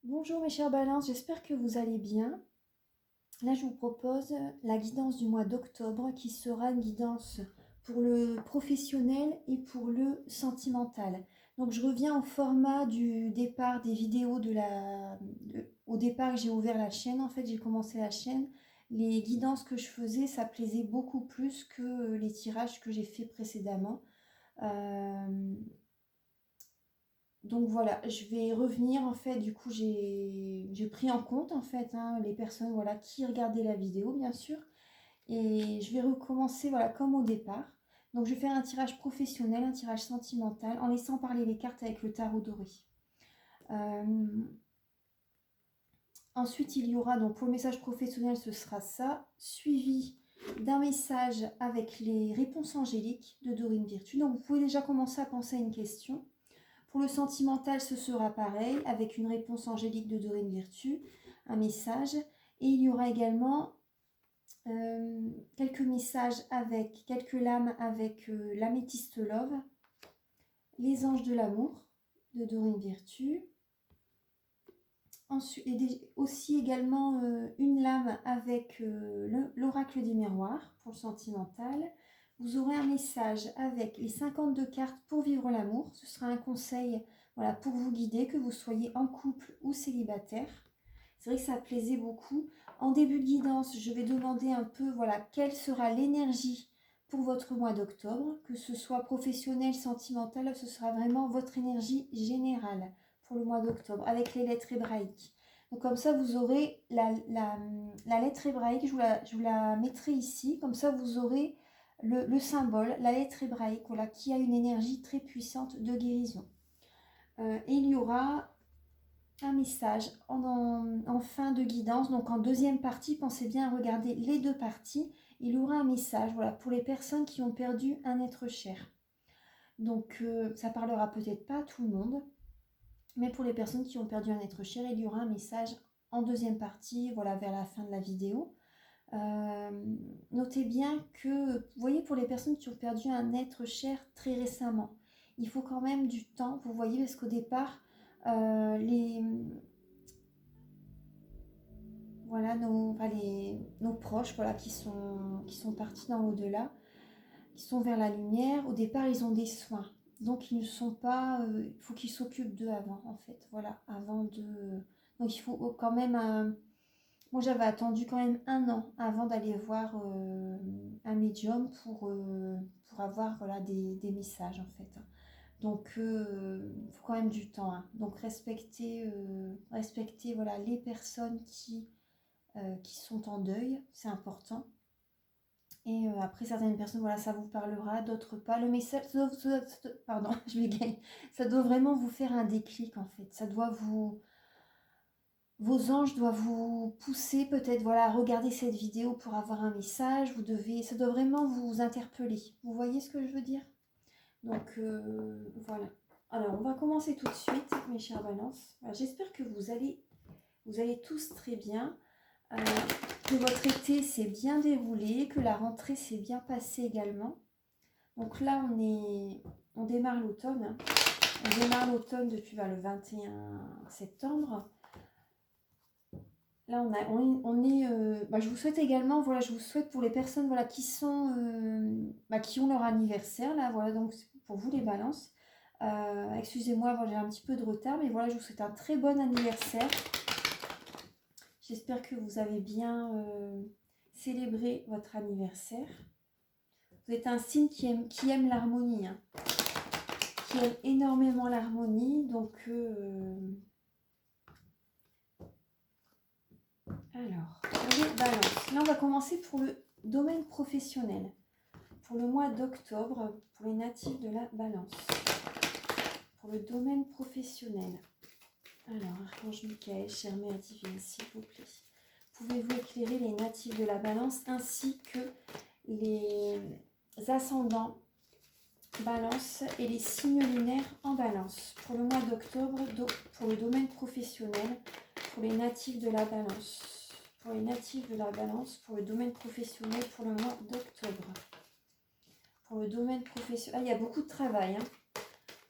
Bonjour mes chers balances, j'espère que vous allez bien. Là, je vous propose la guidance du mois d'octobre qui sera une guidance pour le professionnel et pour le sentimental. Donc, je reviens au format du départ des vidéos au départ que j'ai ouvert la chaîne. En fait, j'ai commencé la chaîne. Les guidances que je faisais, ça plaisait beaucoup plus que les tirages que j'ai fait précédemment. Euh, donc voilà, je vais revenir en fait, du coup j'ai pris en compte en fait les personnes voilà, qui regardaient la vidéo bien sûr. Et je vais recommencer voilà, comme au départ. Donc je vais faire un tirage professionnel, un tirage sentimental, en laissant parler les cartes avec le tarot doré. Euh, Ensuite il y aura, donc pour le message professionnel ce sera ça, suivi d'un message avec les réponses angéliques de Dorine Virtue. Donc vous pouvez déjà commencer à penser à une question. Pour le sentimental, ce sera pareil, avec une réponse angélique de Dorine Virtue, un message. Et il y aura également quelques messages avec, quelques lames avec l'améthyste love, les anges de l'amour de Dorine Virtue. Ensuite, et aussi également une lame avec l'oracle des miroirs pour le sentimental. Vous aurez un message avec les 52 cartes pour vivre l'amour. Ce sera un conseil voilà, pour vous guider, que vous soyez en couple ou célibataire. C'est vrai que ça plaisait beaucoup. En début de guidance, je vais demander un peu voilà, quelle sera l'énergie pour votre mois d'octobre, que ce soit professionnel, sentimental, ce sera vraiment votre énergie générale pour le mois d'octobre, avec les lettres hébraïques. Donc comme ça, vous aurez la lettre hébraïque, je vous la mettrai ici, comme ça vous aurez le symbole, la lettre hébraïque, voilà, qui a une énergie très puissante de guérison. Et il y aura un message en fin de guidance, donc en deuxième partie, pensez bien à regarder les deux parties, il y aura un message voilà, pour les personnes qui ont perdu un être cher. Donc ça parlera peut-être pas à tout le monde, mais pour les personnes qui ont perdu un être cher, il y aura un message en deuxième partie, voilà, vers la fin de la vidéo. Notez bien que, vous voyez, pour les personnes qui ont perdu un être cher très récemment, il faut quand même du temps, vous voyez, parce qu'au départ, voilà, nos proches voilà, qui sont partis dans l'au-delà, qui sont vers la lumière, au départ, ils ont des soins. Donc, ils ne sont pas... il faut qu'ils s'occupent d'eux avant, en fait. Voilà, avant de... Donc, il faut quand même... Moi, j'avais attendu quand même 1 an avant d'aller voir un médium pour avoir voilà, des messages, en fait. Donc, il faut quand même du temps. Hein. Donc, respecter voilà, les personnes qui sont en deuil, c'est important. Et après, certaines personnes, voilà, ça vous parlera, d'autres pas. Le message, pardon, je m'égaye. Ça doit vraiment vous faire un déclic, en fait. Ça doit vos anges doivent vous pousser peut-être, voilà, à regarder cette vidéo pour avoir un message. Ça doit vraiment vous interpeller. Vous voyez ce que je veux dire? Donc, voilà. Alors, on va commencer tout de suite, mes chers balances. Voilà, j'espère que vous allez tous très bien. Que votre été s'est bien déroulé, que la rentrée s'est bien passée également. Donc là, on démarre l'automne. Hein. On démarre l'automne depuis le 21 septembre. Là, je vous souhaite également, voilà, je vous souhaite pour les personnes voilà, qui ont leur anniversaire, là, voilà, donc pour vous les balances. Excusez-moi, j'ai un petit peu de retard, mais voilà, je vous souhaite un très bon anniversaire. J'espère que vous avez bien célébré votre anniversaire. Vous êtes un signe qui aime l'harmonie, hein, qui aime énormément l'harmonie. Donc, alors, les balances. Là, on va commencer pour le domaine professionnel. Pour le mois d'octobre, pour les natifs de la balance. Pour le domaine professionnel. Alors, Archange Michael, chère Mère divine, s'il vous plaît. Pouvez-vous éclairer les natifs de la balance ainsi que les ascendants balance et les signes lunaires en balance pour le mois d'octobre pour le domaine professionnel, pour les natifs de la balance, pour les natifs de la balance, pour le domaine professionnel pour le mois d'octobre. Pour le domaine professionnel, il y a beaucoup de travail. Hein.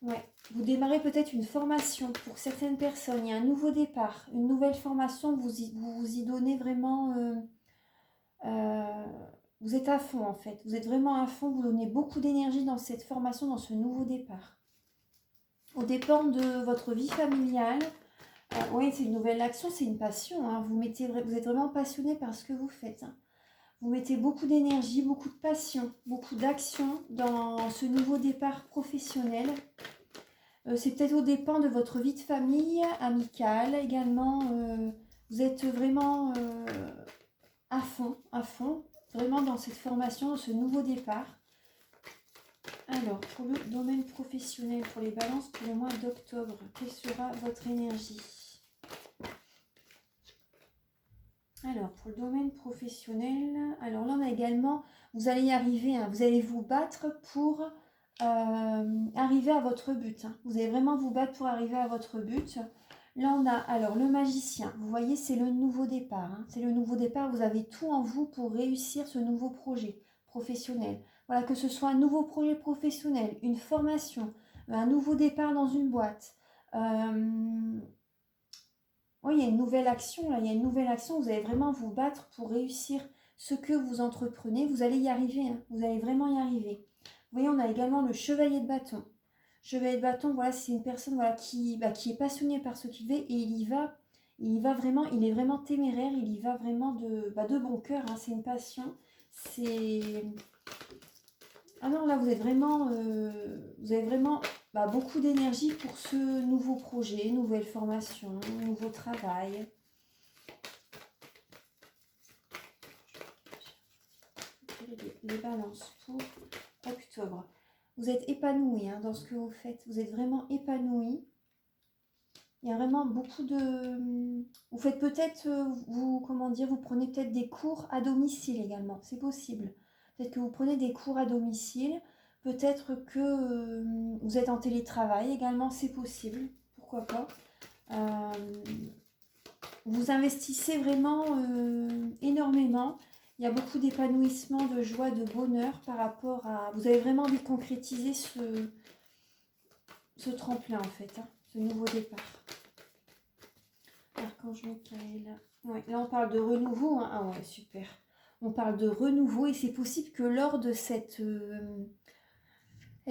Ouais. Vous démarrez peut-être une formation pour certaines personnes. Il y a un nouveau départ, une nouvelle formation. Vous y donnez vraiment... euh, vous êtes à fond en fait. Vous êtes vraiment à fond. Vous donnez beaucoup d'énergie dans cette formation, dans ce nouveau départ. Au dépend de votre vie familiale. Oui, c'est une nouvelle action, c'est une passion. Hein. Vous êtes vraiment passionné par ce que vous faites. Hein. Vous mettez beaucoup d'énergie, beaucoup de passion, beaucoup d'action dans ce nouveau départ professionnel. C'est peut-être au dépend de votre vie de famille, amicale également. Vous êtes vraiment à fond, vraiment dans cette formation, dans ce nouveau départ. Alors, pour le domaine professionnel, pour les balances, pour le mois d'octobre, quelle sera votre énergie? Alors, pour le domaine professionnel, alors là, on a également, vous allez y arriver, hein, vous allez vous battre pour arriver à votre but. Hein. Vous allez vraiment vous battre pour arriver à votre but. Là, on a alors le magicien. Vous voyez, c'est le nouveau départ. Hein. C'est le nouveau départ. Vous avez tout en vous pour réussir ce nouveau projet professionnel. Voilà, que ce soit un nouveau projet professionnel, une formation, un nouveau départ dans une boîte. Oui, il y a une nouvelle action, là, il y a une nouvelle action. Vous allez vraiment vous battre pour réussir ce que vous entreprenez. Vous allez y arriver, hein. Vous allez vraiment y arriver. Vous voyez, on a également le chevalier de bâton. Chevalier de bâton, voilà, c'est une personne voilà, qui est passionnée par ce qu'il fait et il y va vraiment, il est vraiment téméraire, il y va vraiment de bon cœur. Hein. C'est une passion. C'est Ah non, là, vous avez vraiment beaucoup d'énergie pour ce nouveau projet, nouvelle formation, nouveau travail. Les balances pour octobre. Vous êtes épanoui hein, dans ce que vous faites. Vous êtes vraiment épanoui. Il y a vraiment beaucoup de... Vous faites peut-être, vous prenez peut-être des cours à domicile également. C'est possible. Peut-être que vous prenez des cours à domicile. Peut-être que vous êtes en télétravail également. C'est possible. Pourquoi pas. Vous investissez vraiment énormément. Il y a beaucoup d'épanouissement, de joie, de bonheur par rapport à... Vous avez vraiment envie de concrétiser ce tremplin en fait, hein, ce nouveau départ. Archange Michael. Ouais, là, on parle de renouveau. Hein. Ah ouais, super. On parle de renouveau et c'est possible que lors de cette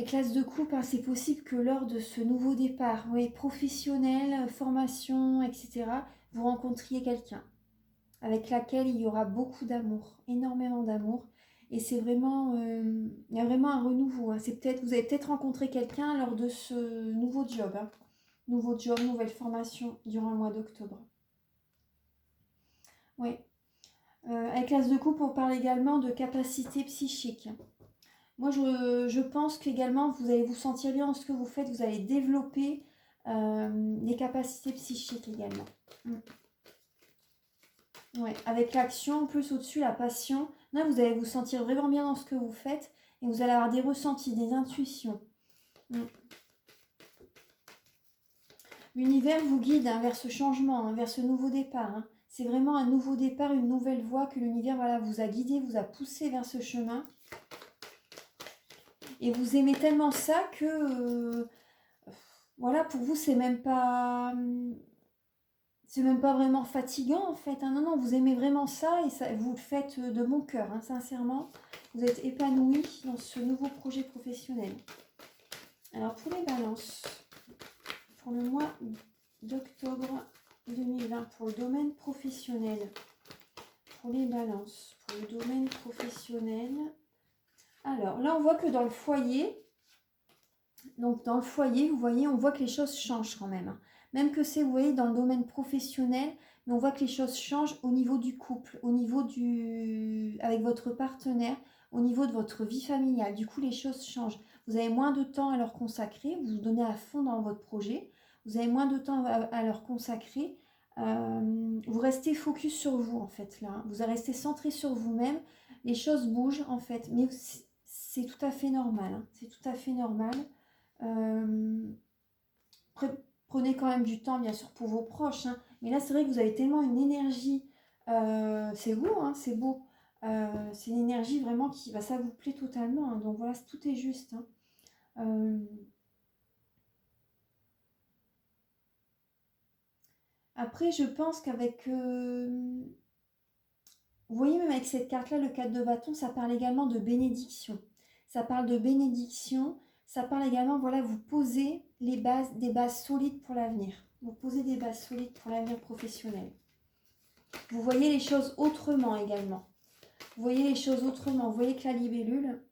classe de coupe, hein, c'est possible que lors de ce nouveau départ, oui, professionnel, formation, etc., vous rencontriez quelqu'un avec laquelle il y aura beaucoup d'amour, énormément d'amour. Et c'est vraiment, il y a vraiment un renouveau. Hein. Vous avez peut-être rencontré quelqu'un lors de ce nouveau job. Hein. Nouveau job, nouvelle formation durant le mois d'octobre. Oui. Avec l'as de coupe, on parle également de capacité psychique. Moi, je pense qu'également, vous allez vous sentir bien dans ce que vous faites. Vous allez développer les capacités psychiques également. Ouais, avec l'action, en plus au-dessus, la passion. Là, vous allez vous sentir vraiment bien dans ce que vous faites. Et vous allez avoir des ressentis, des intuitions. L'univers vous guide hein, vers ce changement, hein, vers ce nouveau départ. Hein. C'est vraiment un nouveau départ, une nouvelle voie que l'univers vous a guidé, vous a poussé vers ce chemin. Et vous aimez tellement ça que, voilà, pour vous, c'est même pas vraiment fatigant en fait. Hein. Non, non, vous aimez vraiment ça et ça, vous le faites de bon cœur, hein, sincèrement. Vous êtes épanoui dans ce nouveau projet professionnel. Alors pour les balances, pour le mois d'octobre 2020, pour le domaine professionnel, pour les balances, pour le domaine professionnel. Alors là, on voit que dans le foyer, donc dans le foyer, vous voyez, on voit que les choses changent quand même. Hein. Même que c'est, vous voyez, dans le domaine professionnel, mais on voit que les choses changent au niveau du couple, au niveau avec votre partenaire, au niveau de votre vie familiale. Du coup, les choses changent. Vous avez moins de temps à leur consacrer, vous vous donnez à fond dans votre projet, vous avez moins de temps à leur consacrer. Vous restez focus sur vous, en fait, là. Vous restez centré sur vous-même. Les choses bougent, en fait, mais c'est tout à fait normal. Hein. C'est tout à fait normal. Prenez quand même du temps, bien sûr, pour vos proches. Hein. Mais là, c'est vrai que vous avez tellement une énergie. C'est beau, hein, c'est beau. C'est une énergie vraiment ça vous plaît totalement. Hein. Donc voilà, tout est juste. Hein. Après, je pense qu'avec... vous voyez, même avec cette carte-là, le 4 de bâton, ça parle également de bénédiction. Ça parle de bénédiction. Ça parle également, voilà, vous posez les bases, des bases solides pour l'avenir. Vous posez des bases solides pour l'avenir professionnel. Vous voyez les choses autrement également. Vous voyez les choses autrement. Vous voyez que la libellule,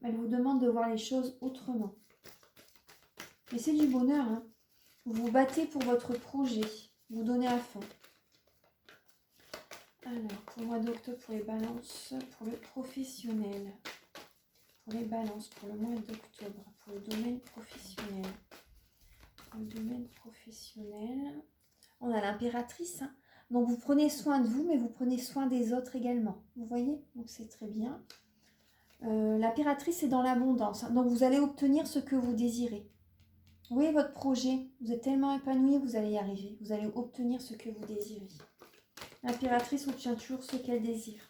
elle vous demande de voir les choses autrement. Mais c'est du bonheur, hein. Vous vous battez pour votre projet. Vous donnez à fond. Alors, pour le mois d'octobre, pour les balances, pour le professionnel. Pour les balances, pour le mois d'octobre, pour le domaine professionnel. Pour le domaine professionnel, on a l'impératrice. Hein. Donc, vous prenez soin de vous, mais vous prenez soin des autres également. Vous voyez? Donc, c'est très bien. L'impératrice est dans l'abondance. Hein. Donc, vous allez obtenir ce que vous désirez. Vous voyez votre projet, vous êtes tellement épanoui, vous allez y arriver. Vous allez obtenir ce que vous désirez. L'impératrice obtient toujours ce qu'elle désire.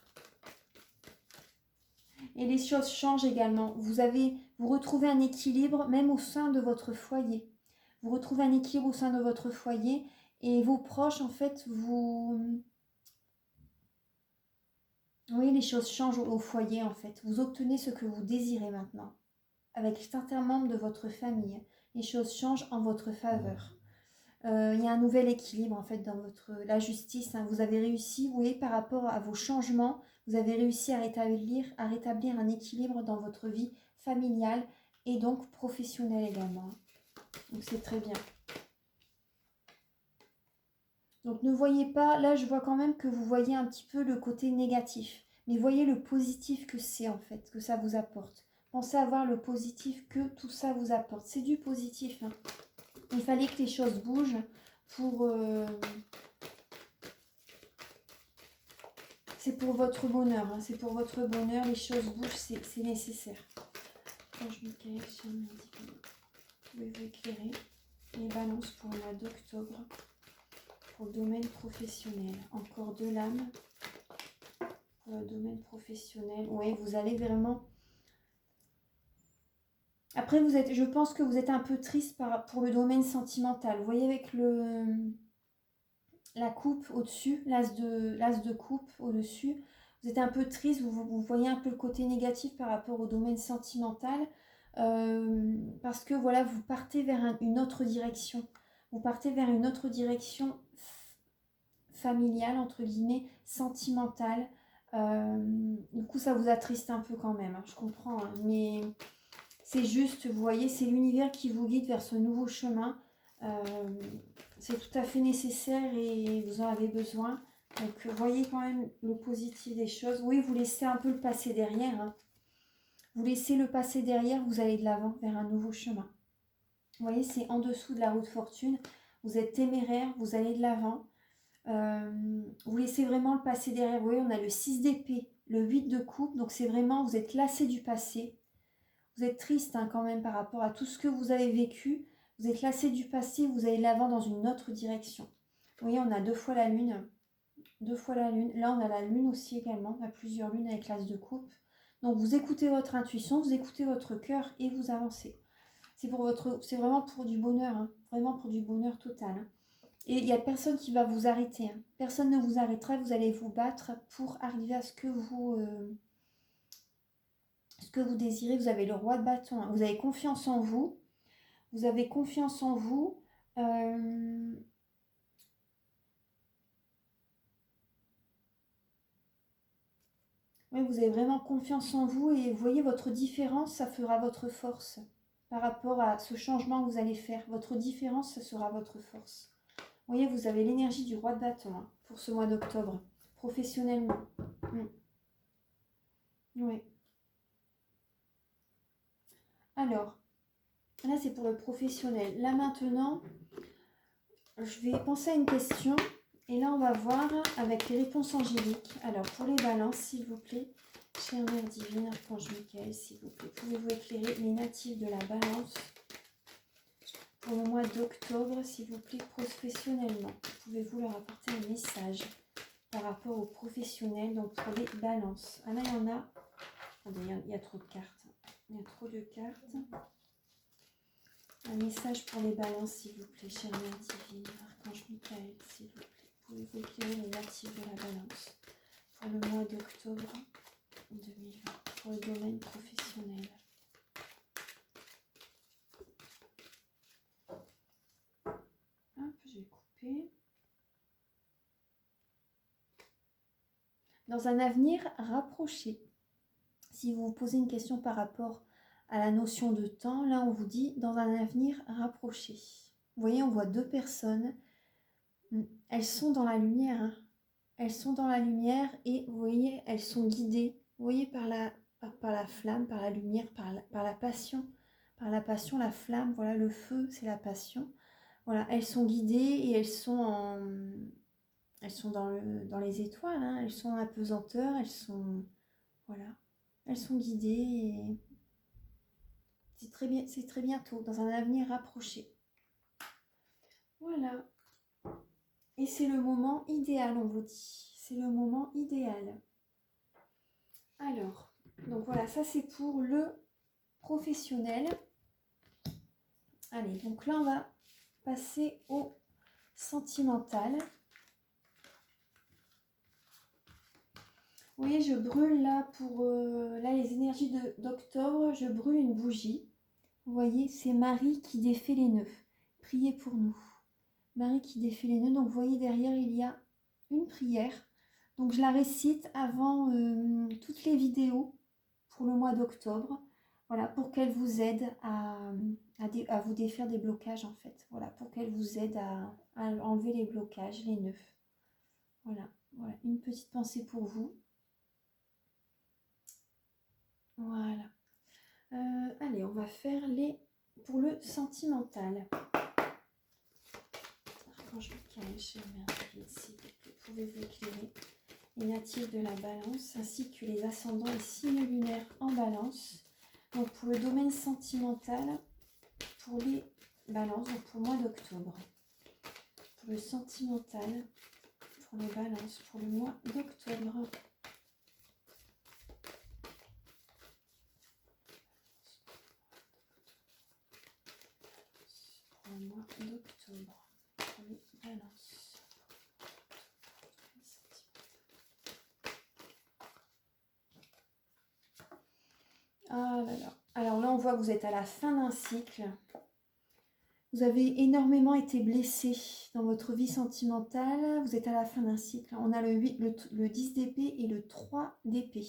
Et les choses changent également. Vous retrouvez un équilibre même au sein de votre foyer. Vous retrouvez un équilibre au sein de votre foyer et vos proches, en fait, oui, les choses changent au foyer, en fait. Vous obtenez ce que vous désirez maintenant. Avec certains membres de votre famille, les choses changent en votre faveur. Il y a un nouvel équilibre en fait dans la justice. Hein. Vous avez réussi, vous voyez, par rapport à vos changements, vous avez réussi à rétablir un équilibre dans votre vie familiale et donc professionnelle également. Donc c'est très bien. Donc ne voyez pas, là je vois quand même que vous voyez un petit peu le côté négatif. Mais voyez le positif que c'est en fait, que ça vous apporte. Pensez à voir le positif que tout ça vous apporte. C'est du positif. Hein. Il fallait que les choses bougent pour... c'est pour votre bonheur. Hein. C'est pour votre bonheur. Les choses bougent, c'est nécessaire. Ange Michael, pouvez-vous éclairer les balances pour le mois d'octobre pour le domaine professionnel. Encore de l'âme pour le domaine professionnel. Oui, vous allez vraiment... Après, je pense que vous êtes un peu triste pour le domaine sentimental. Vous voyez avec la coupe au-dessus, l'as de coupe au-dessus. Vous êtes un peu triste, vous voyez un peu le côté négatif par rapport au domaine sentimental. Parce que voilà, vous partez vers une autre direction. Vous partez vers une autre direction familiale, entre guillemets, sentimentale. Du coup, ça vous attriste un peu quand même, hein, je comprends. Hein, mais c'est juste, vous voyez, c'est l'univers qui vous guide vers ce nouveau chemin. C'est tout à fait nécessaire et vous en avez besoin. Donc, voyez quand même le positif des choses. Oui, vous laissez un peu le passé derrière. Hein. Vous laissez le passé derrière, vous allez de l'avant vers un nouveau chemin. Vous voyez, c'est en dessous de la roue de fortune. Vous êtes téméraire, vous allez de l'avant. Vous laissez vraiment le passé derrière. Vous voyez, on a le 6 d'épée, le 8 de coupe. Donc, c'est vraiment, vous êtes lassé du passé. Vous êtes triste hein, quand même par rapport à tout ce que vous avez vécu. Vous êtes lassé du passé, vous allez de l'avant dans une autre direction. Vous voyez, on a 2 fois la lune. 2 fois la lune. Là, on a la lune aussi également. On a plusieurs lunes avec l'as de coupe. Donc, vous écoutez votre intuition, vous écoutez votre cœur et vous avancez. C'est vraiment pour du bonheur. Hein. Vraiment pour du bonheur total. Hein. Et il n'y a personne qui va vous arrêter. Hein. Personne ne vous arrêtera. Vous allez vous battre pour arriver à ce que vous désirez. Vous avez le roi de bâton. Hein. Vous avez confiance en vous. Vous avez confiance en vous. Oui, vous avez vraiment confiance en vous et vous voyez votre différence, ça fera votre force par rapport à ce changement que vous allez faire. Votre différence, ça sera votre force. Vous voyez, vous avez l'énergie du roi de bâton hein, pour ce mois d'octobre, professionnellement. Oui. Alors, là c'est pour le professionnel. Là maintenant, je vais penser à une question et là on va voir avec les réponses angéliques. Alors pour les balances, s'il vous plaît, chère mère divine, archange Michael, s'il vous plaît, pouvez-vous éclairer les natifs de la balance pour le mois d'octobre, s'il vous plaît, professionnellement. Pouvez-vous leur apporter un message par rapport aux professionnels, donc pour les balances. Ah là il y en a, attendez, il y a trop de cartes. Il y a trop de cartes. Un message pour les balances, s'il vous plaît, chère Mère Divine, Archange Michael, s'il vous plaît. Pouvez-vous éclairer les natifs de la balance pour le mois d'octobre 2020, pour le domaine professionnel. Hop, je vais couper. Dans un avenir rapproché, si vous vous posez une question par rapport à la notion de temps, là on vous dit dans un avenir rapproché. Vous voyez, on voit deux personnes, elles sont dans la lumière, hein. Elles sont dans la lumière et vous voyez, elles sont guidées, vous voyez, par la flamme, par la lumière, par la passion. Par la passion, la flamme, voilà, le feu, c'est la passion. Voilà, elles sont guidées et elles sont dans les étoiles, hein. Elles sont en apesanteur, voilà, elles sont guidées et c'est très bientôt, dans un avenir rapproché. Voilà. Et c'est le moment idéal, on vous dit. C'est le moment idéal. Alors, donc voilà, ça c'est pour le professionnel. Allez, donc là on va passer au sentimental. Vous voyez, je brûle là pour là les énergies d'octobre, je brûle une bougie. Vous voyez, c'est Marie qui défait les nœuds. Priez pour nous. Marie qui défait les nœuds. Donc vous voyez derrière, il y a une prière. Donc je la récite avant toutes les vidéos pour le mois d'octobre. Voilà, pour qu'elle vous aide à vous défaire des blocages en fait. Voilà, pour qu'elle vous aide à enlever les blocages, les nœuds. Voilà, voilà, une petite pensée pour vous. Voilà. Allez, on va faire pour le sentimental. Archange Michael, chère Mère Divine, s'il vous plaît, pouvez-vous éclairer les natifs de la balance ainsi que les ascendants et signes lunaires en balance. Donc pour le domaine sentimental, pour les balances, donc pour le mois d'octobre. Pour le sentimental, pour les balances, pour le mois d'octobre. Pour le mois d'octobre, pour les balances. Ah là là. Alors là, on voit que vous êtes à la fin d'un cycle. Vous avez énormément été blessé dans votre vie sentimentale. Vous êtes à la fin d'un cycle. On a le 10 d'épée et le 3 d'épée.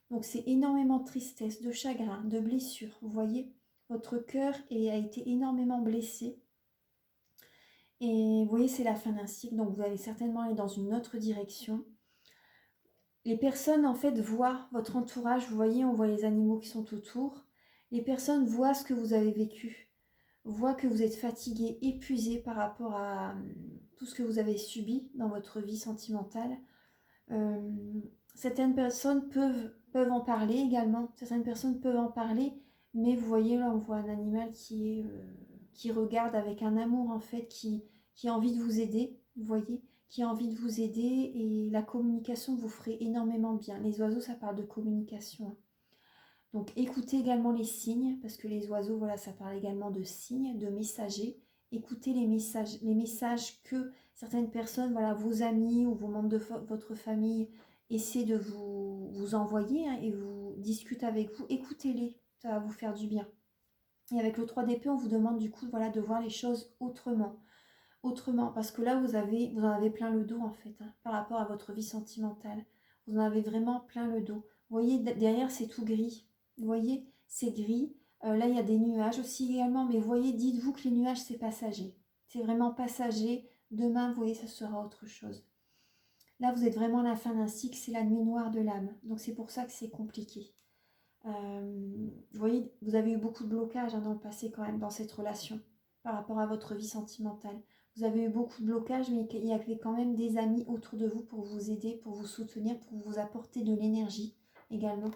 Donc c'est énormément de tristesse, de chagrin, de blessure. Vous voyez, votre cœur a été énormément blessé. Et vous voyez, c'est la fin d'un cycle. Donc vous allez certainement aller dans une autre direction. Les personnes, en fait, voient votre entourage. Vous voyez, on voit les animaux qui sont autour. Les personnes voient ce que vous avez vécu, voient que vous êtes fatigué, épuisé par rapport à tout ce que vous avez subi dans votre vie sentimentale. Certaines personnes peuvent en parler également. Certaines personnes peuvent en parler, mais vous voyez, là, on voit un animal qui regarde avec un amour, en fait, qui a envie de vous aider, vous voyez, qui a envie de vous aider, et la communication vous ferait énormément bien. Les oiseaux, ça parle de communication. Donc écoutez également les signes, parce que les oiseaux, voilà, ça parle également de signes, de messagers. Écoutez les messages que certaines personnes, voilà, vos amis ou vos membres de votre famille essaient de vous envoyer, hein, et vous discutent avec vous. Écoutez-les, ça va vous faire du bien. Et avec le 3 d'épée, on vous demande du coup, voilà, de voir les choses autrement, parce que là, vous en avez plein le dos en fait, hein, par rapport à votre vie sentimentale. Vous en avez vraiment plein le dos. Vous voyez, derrière, c'est tout gris. Vous voyez, c'est gris. Là, il y a des nuages aussi également, mais vous voyez, dites-vous que les nuages, c'est passager. C'est vraiment passager. Demain, vous voyez, ça sera autre chose. Là, vous êtes vraiment à la fin d'un cycle, c'est la nuit noire de l'âme. Donc, c'est pour ça que c'est compliqué. Vous voyez, vous avez eu beaucoup de blocages, hein, dans le passé quand même, dans cette relation, par rapport à votre vie sentimentale. Vous avez eu beaucoup de blocages, mais il y avait quand même des amis autour de vous pour vous aider, pour vous soutenir, pour vous apporter de l'énergie également.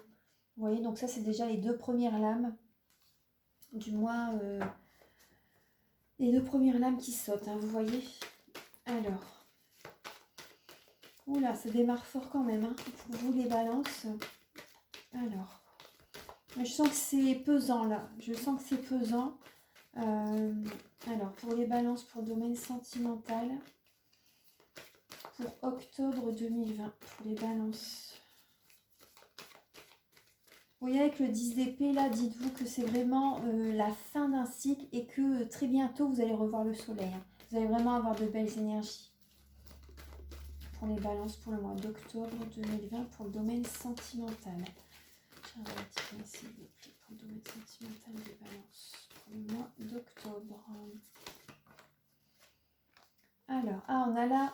Vous voyez, donc ça, c'est déjà les deux premières lames du mois. Les deux premières lames qui sautent, hein, vous voyez. Alors, oula, ça démarre fort quand même, hein, pour vous les balances. Alors, je sens que c'est pesant là. Je sens que c'est pesant. Alors, pour les balances, pour le domaine sentimental, pour octobre 2020, pour les balances. Vous voyez avec le 10 d'épée, là, dites-vous que c'est vraiment la fin d'un cycle et que très bientôt, vous allez revoir le soleil. Hein. Vous allez vraiment avoir de belles énergies. Pour les balances, pour le mois d'octobre 2020, pour le domaine sentimental. S'il vous plaît, pour le domaine sentimental des balances, pour le mois d'octobre. Alors, on a là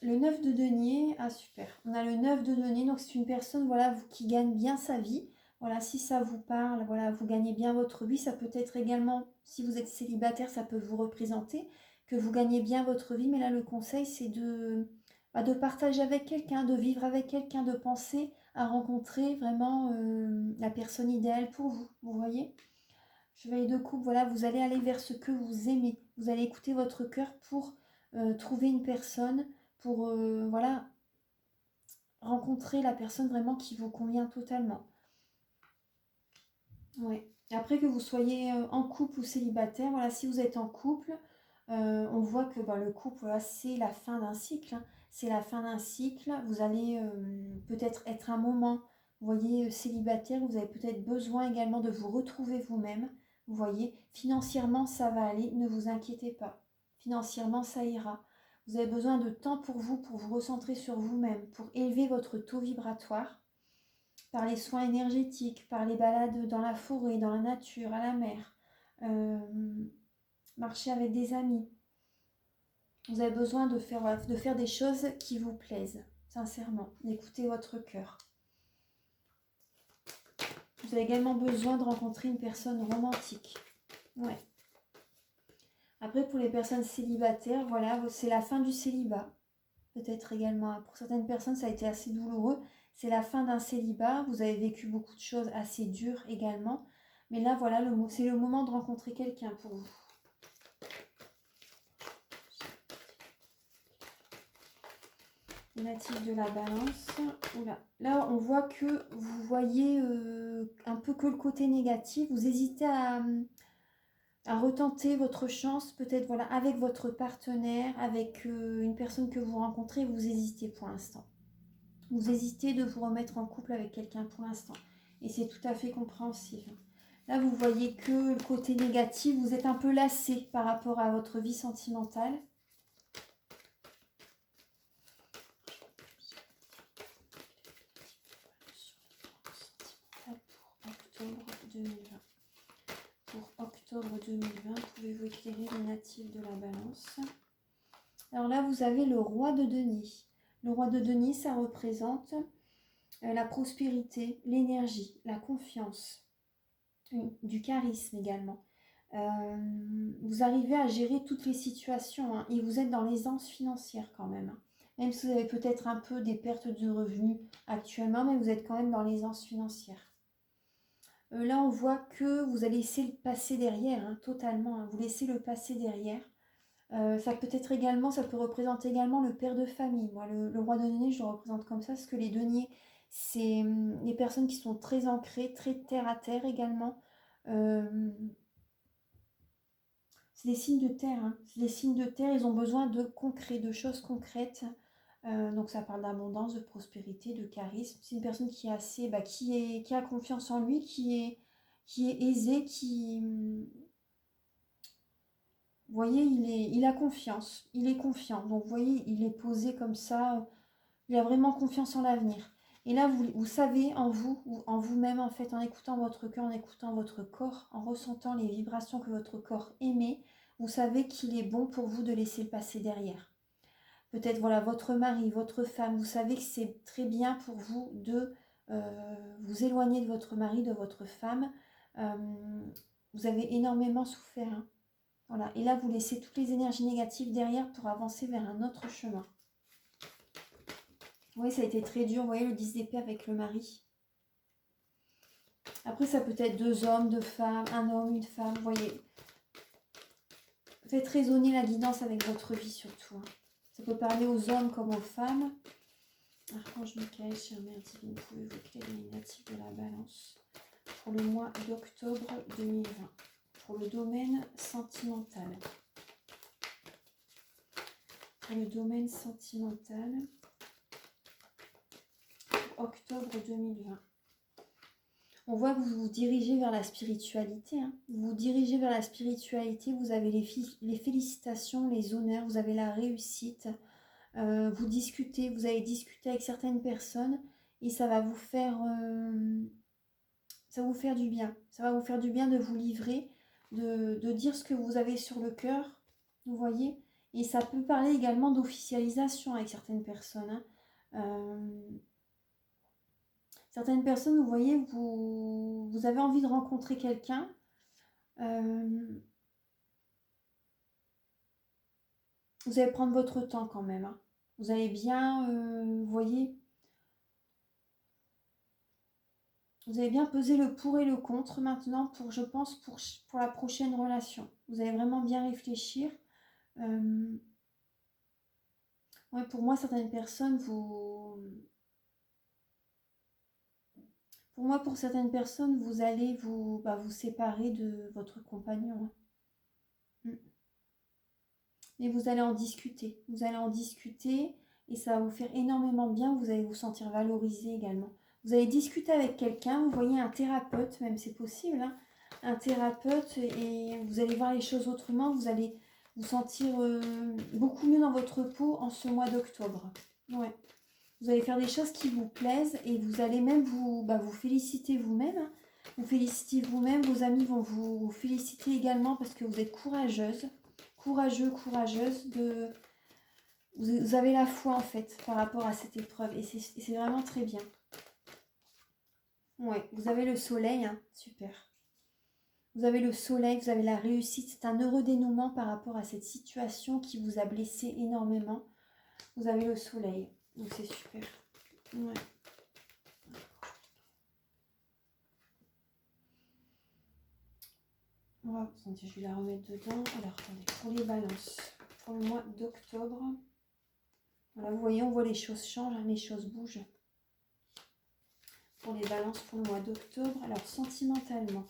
le 9 de denier. Ah, super. On a le 9 de denier, donc c'est une personne, voilà, qui gagne bien sa vie. Voilà, si ça vous parle, voilà, vous gagnez bien votre vie. Ça peut être également, si vous êtes célibataire, ça peut vous représenter que vous gagnez bien votre vie. Mais là, le conseil, c'est de partager avec quelqu'un, de vivre avec quelqu'un, de penser à rencontrer vraiment la personne idéale pour vous. Vous voyez ? Chevalier de coupe, voilà, vous allez aller vers ce que vous aimez. Vous allez écouter votre cœur pour trouver une personne, pour voilà, rencontrer la personne vraiment qui vous convient totalement. Ouais. Après que vous soyez en couple ou célibataire, voilà, si vous êtes en couple, on voit que le couple, voilà, c'est la fin d'un cycle. Hein. C'est la fin d'un cycle. Vous allez peut-être être un moment, vous voyez, célibataire, vous avez peut-être besoin également de vous retrouver vous-même. Vous voyez, financièrement, ça va aller, ne vous inquiétez pas. Financièrement, ça ira. Vous avez besoin de temps pour vous recentrer sur vous-même, pour élever votre taux vibratoire par les soins énergétiques, par les balades dans la forêt, dans la nature, à la mer, marcher avec des amis. Vous avez besoin de faire des choses qui vous plaisent, sincèrement, d'écouter votre cœur. Vous avez également besoin de rencontrer une personne romantique. Ouais. Après, pour les personnes célibataires, voilà, c'est la fin du célibat. Peut-être également, pour certaines personnes, ça a été assez douloureux. C'est la fin d'un célibat. Vous avez vécu beaucoup de choses assez dures également. Mais là, voilà, c'est le moment de rencontrer quelqu'un pour vous. Les natifs de la balance. Oula. Là, on voit que vous voyez un peu que le côté négatif. Vous hésitez à retenter votre chance, peut-être voilà, avec votre partenaire, avec une personne que vous rencontrez. Vous hésitez pour l'instant. Vous hésitez de vous remettre en couple avec quelqu'un pour l'instant. Et c'est tout à fait compréhensible. Là, vous voyez que le côté négatif, vous êtes un peu lassé par rapport à votre vie sentimentale. Pour octobre 2020. Pour octobre 2020, pouvez-vous éclairer les natifs de la balance? Alors là, vous avez le roi de denier. Le roi de denier, ça représente la prospérité, l'énergie, la confiance, du charisme également. Vous arrivez à gérer toutes les situations hein, et vous êtes dans l'aisance financière quand même. Hein. Même si vous avez peut-être un peu des pertes de revenus actuellement, mais vous êtes quand même dans l'aisance financière. Là, on voit que vous allez laisser le passé derrière, hein, totalement. Hein, vous laissez le passé derrière. Ça peut représenter également le père de famille. Moi, le roi de denier, je le représente comme ça, parce que les deniers, c'est les personnes qui sont très ancrées, très terre à terre également. C'est des signes de terre. Hein. C'est des signes de terre, ils ont besoin de concret, de choses concrètes. Donc ça parle d'abondance, de prospérité, de charisme. C'est une personne qui est assez, qui a confiance en lui, qui est aisée, vous voyez, il a confiance, il est confiant. Donc, vous voyez, il est posé comme ça. Il a vraiment confiance en l'avenir. Et là, vous savez en vous, ou en vous-même, en fait, en écoutant votre cœur, en écoutant votre corps, en ressentant les vibrations que votre corps émet, vous savez qu'il est bon pour vous de laisser le passé derrière. Peut-être, voilà, votre mari, votre femme, vous savez que c'est très bien pour vous de vous éloigner de votre mari, de votre femme. Vous avez énormément souffert, hein. Voilà. Et là, vous laissez toutes les énergies négatives derrière pour avancer vers un autre chemin. Oui, ça a été très dur. Vous voyez le 10 d'épée avec le mari. Après, ça peut être deux hommes, deux femmes, un homme, une femme. Vous voyez. Faites résonner la guidance avec votre vie surtout. Hein. Ça peut parler aux hommes comme aux femmes. Archange Michael, chère Mère Divine, pouvez-vous éclairer les natifs de la balance pour le mois d'octobre 2020. pour le domaine sentimental. Pour le domaine sentimental, octobre 2020. On voit que vous vous dirigez vers la spiritualité. Hein. Vous vous dirigez vers la spiritualité, vous avez les félicitations, les honneurs, vous avez la réussite. Vous discutez, vous allez discuter avec certaines personnes et ça va vous faire du bien. Ça va vous faire du bien de vous livrer, de dire ce que vous avez sur le cœur, vous voyez. Et ça peut parler également d'officialisation avec certaines personnes. Hein. Certaines personnes, vous voyez, vous avez envie de rencontrer quelqu'un. Vous allez prendre votre temps quand même. Hein. Vous allez bien, vous voyez, vous allez bien peser le pour et le contre maintenant pour, je pense, pour la prochaine relation. Vous allez vraiment bien réfléchir. Ouais, pour moi, certaines personnes, pour certaines personnes, vous allez vous séparer de votre compagnon. Hein. Mais vous allez en discuter. Vous allez en discuter et ça va vous faire énormément bien. Vous allez vous sentir valorisé également. Vous allez discuter avec quelqu'un, vous voyez un thérapeute, même c'est possible, hein, un thérapeute et vous allez voir les choses autrement. Vous allez vous sentir beaucoup mieux dans votre peau en ce mois d'octobre. Ouais. Vous allez faire des choses qui vous plaisent et vous allez même vous féliciter vous-même. Hein. Vous félicitez vous-même, vos amis vont vous féliciter également parce que vous êtes courageuse. Courageuse, vous avez la foi en fait par rapport à cette épreuve et c'est vraiment très bien. Ouais, vous avez le soleil, hein, super. Vous avez le soleil, vous avez la réussite, c'est un heureux dénouement par rapport à cette situation qui vous a blessé énormément. Vous avez le soleil, donc c'est super. Ouais. Attendez, je vais la remettre dedans. Alors, attendez, pour les balances, pour le mois d'octobre. Voilà, vous voyez, on voit les choses changent, hein, les choses bougent. Pour les balances pour le mois d'octobre. Alors, sentimentalement,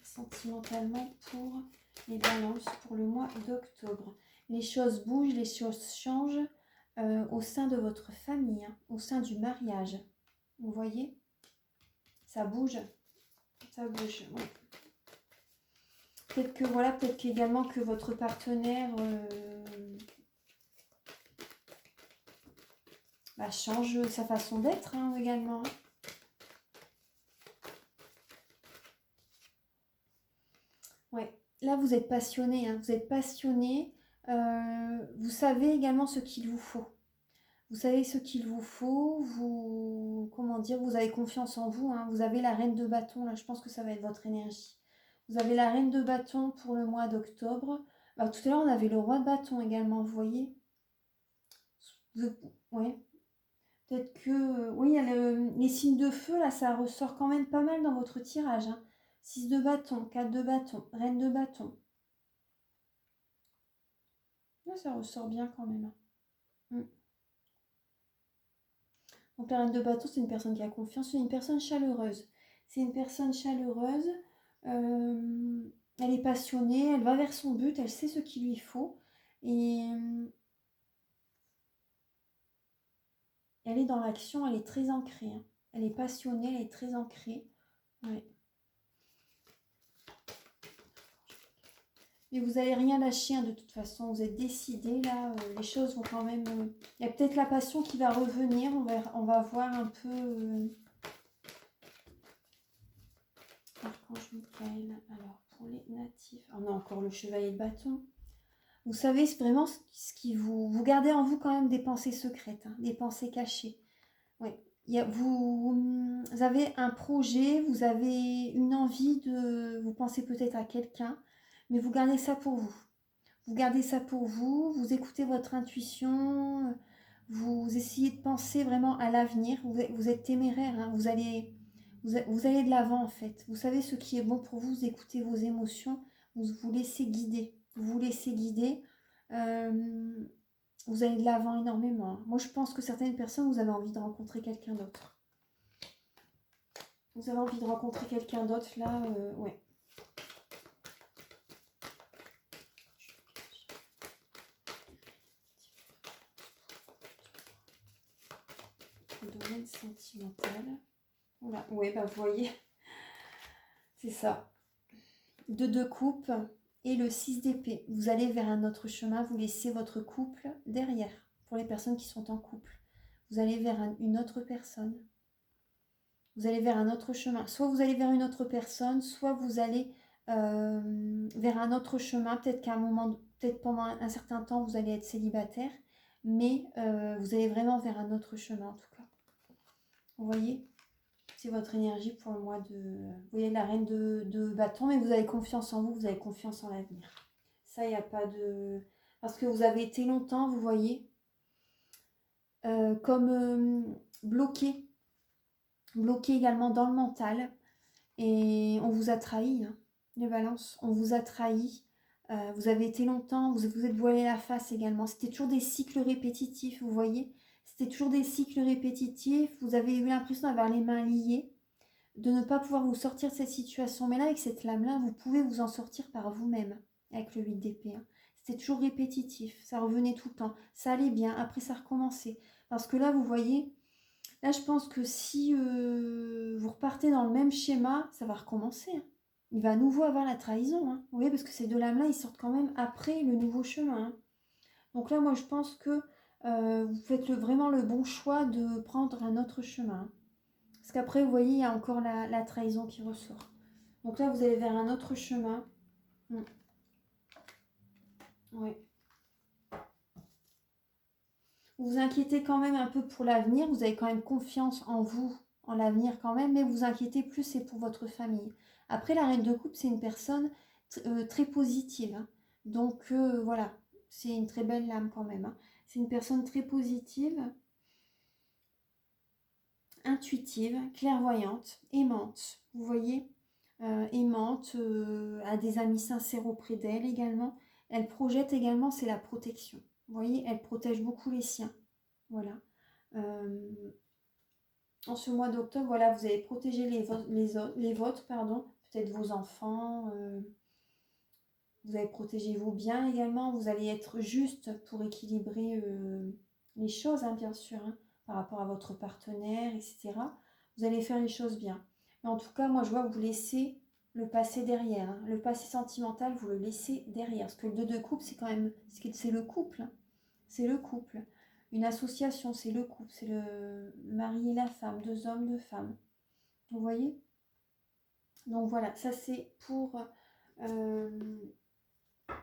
sentimentalement pour les balances pour le mois d'octobre. Les choses bougent, les choses changent au sein de votre famille, hein, au sein du mariage. Vous voyez, ça bouge. Ça bouge, ouais. Peut-être qu'également que votre partenaire change sa façon d'être hein, également. Ouais, là vous êtes passionné, hein, vous êtes passionné. Vous savez également ce qu'il vous faut. Vous savez ce qu'il vous faut. Vous avez confiance en vous. Hein, vous avez la reine de bâton. Là, je pense que ça va être votre énergie. Vous avez la reine de bâton pour le mois d'octobre. Tout à l'heure, on avait le roi de bâton également, vous voyez. Ouais. Peut-être que... oui, il y a les signes de feu, là, ça ressort quand même pas mal dans votre tirage. Hein. 6 de bâton, 4 de bâton, reine de bâton. Là, ça ressort bien quand même. Hein. Donc la reine de bâton, c'est une personne qui a confiance, c'est une personne chaleureuse. C'est une personne chaleureuse, elle est passionnée, elle va vers son but, elle sait ce qu'il lui faut. Et elle est dans l'action, elle est très ancrée. Hein. Elle est passionnée, elle est très ancrée. Ouais. Mais vous n'allez rien lâcher hein, de toute façon, vous êtes décidé là, les choses vont quand même... Il y a peut-être la passion qui va revenir, on va voir un peu... Archange Michael, alors pour les natifs, on a encore le chevalier de bâton. Vous savez vraiment ce qui vous gardez en vous quand même des pensées secrètes, hein, des pensées cachées. Oui. Vous avez un projet, vous avez une envie de... Vous pensez peut-être à quelqu'un, mais vous gardez ça pour vous. Vous gardez ça pour vous, vous écoutez votre intuition, vous essayez de penser vraiment à l'avenir. Vous êtes téméraire, hein, vous allez de l'avant en fait. Vous savez ce qui est bon pour vous, vous écoutez vos émotions, vous vous laissez guider. Vous vous laissez guider. Vous allez de l'avant énormément. Moi, je pense que certaines personnes, vous avez envie de rencontrer quelqu'un d'autre. Vous avez envie de rencontrer quelqu'un d'autre là, ouais. Le domaine sentimental. Voilà, ouais, bah vous voyez, c'est ça. De coupe et le 6 d'épée. Vous allez vers un autre chemin, vous laissez votre couple derrière. Pour les personnes qui sont en couple, vous allez vers une autre personne. Vous allez vers un autre chemin. Soit vous allez vers une autre personne, soit vous allez vers un autre chemin. Peut-être qu'à un moment, peut-être pendant un certain temps, vous allez être célibataire, mais vous allez vraiment vers un autre chemin en tout cas. Vous voyez, c'est votre énergie pour le mois de... Vous voyez la reine de bâton, mais vous avez confiance en vous, vous avez confiance en l'avenir. Ça, il n'y a pas de... Parce que vous avez été longtemps, vous voyez, comme bloqué également dans le mental. Et on vous a trahi, hein, les balances, on vous a trahi. Vous avez été longtemps, vous êtes voilé la face également. C'était toujours des cycles répétitifs, vous voyez. C'était toujours des cycles répétitifs. Vous avez eu l'impression d'avoir les mains liées, de ne pas pouvoir vous sortir de cette situation. Mais là, avec cette lame-là, vous pouvez vous en sortir par vous-même, avec le 8 d'épée. Hein. C'était toujours répétitif, ça revenait tout le temps. Ça allait bien, après ça recommençait. Parce que là, vous voyez, là, je pense que si vous repartez dans le même schéma, ça va recommencer. Hein. Il va à nouveau avoir la trahison. Hein. Vous voyez, parce que ces deux lames-là, ils sortent quand même après le nouveau chemin. Hein. Donc là, moi, je pense que vous faites vraiment le bon choix de prendre un autre chemin. Hein. Parce qu'après, vous voyez, il y a encore la trahison qui ressort. Donc là, vous allez vers un autre chemin. Oui. Vous vous inquiétez quand même un peu pour l'avenir. Vous avez quand même confiance en vous, en l'avenir quand même. Mais vous inquiétez plus, c'est pour votre famille. Après, la reine de coupe, c'est une personne très positive. Hein. Donc voilà, c'est une très belle lame quand même. Hein. C'est une personne très positive, intuitive, clairvoyante, aimante. Vous voyez, aimante, a des amis sincères auprès d'elle également. Elle projette également, c'est la protection. Vous voyez, elle protège beaucoup les siens. Voilà. En ce mois d'octobre, voilà, vous allez protéger les vôtres, pardon, peut-être vos enfants. Vous allez protéger vos biens également. Vous allez être juste pour équilibrer les choses, hein, bien sûr, hein, par rapport à votre partenaire, etc. Vous allez faire les choses bien. Mais en tout cas, moi, je vois que vous laissez le passé derrière. Hein. Le passé sentimental, vous le laissez derrière. Parce que le 2 de coupe, c'est quand même... C'est le couple. Hein. C'est le couple. Une association, c'est le couple. C'est le mari et la femme. 2 hommes, 2 femmes. Vous voyez? Donc voilà, ça c'est pour...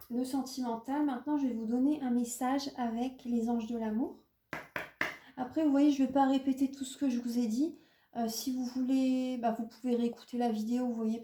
le sentimental. Maintenant, je vais vous donner un message avec les anges de l'amour. Après, vous voyez, je ne vais pas répéter tout ce que je vous ai dit. Si vous voulez, vous pouvez réécouter la vidéo, vous voyez,